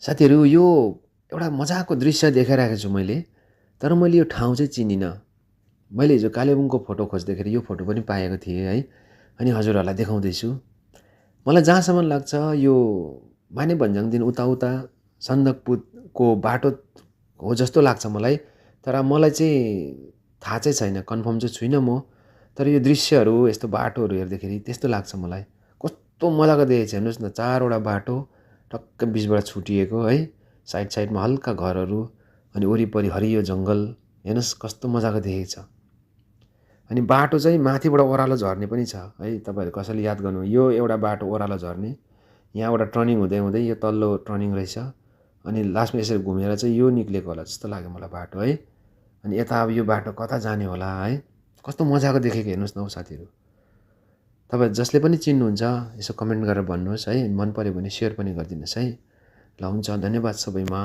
साथीहरू यो एउटा मजाको दृश्य देखाइरहेको छु मैले, तर मैले यो ठाउँ चाहिँ चिनिनँ। मैले हिजो कालेबुङको फोटो खोज्दाखेरि यो फोटो पनि पाएको थिएँ है, अनि हजुरहरूलाई देखाउँदैछु। मलाई जहाँसम्म लाग्छ यो माने भन्ज्याङदेखि उता सन्दकपुको बाटो हो जस्तो लाग्छ मलाई। तर मलाई चाहिँ थाहा चाहिँ छैन, कन्फर्म चाहिँ छुइनँ म। तर यो दृश्यहरू यस्तो बाटोहरू हेर्दाखेरि त्यस्तो लाग्छ मलाई। कस्तो मजाको देखेको छ हेर्नुहोस् न, 4वटा बाटो टक्क बिचबाट छुटिएको है, साइडमा हल्का घरहरू, अनि वरिपरि हरियो जङ्गल। हेर्नुहोस् कस्तो मजाको देखेको छ। अनि बाटो चाहिँ माथिबाट ओह्रालो झर्ने पनि छ है। तपाईँहरू कसैले याद गर्नु, यो एउटा बाटो ओह्रालो झर्ने, यहाँबाट टर्निङ हुँदै यो तल्लो टर्निङ रहेछ, अनि लास्टमा यसरी घुमेर चाहिँ यो निक्लेको होला जस्तो लाग्यो मलाई बाटो है। अनि यता अब यो बाटो कता जाने होला है, कस्तो मजाको देखेको हेर्नुहोस् न हौ साथीहरू। तपाईँ जसले पनि चिन्नुहुन्छ यसो कमेन्ट गरेर भन्नुहोस् है, मन पऱ्यो भने सेयर पनि गरिदिनुहोस् है। ल हुन्छ, धन्यवाद सबैमा।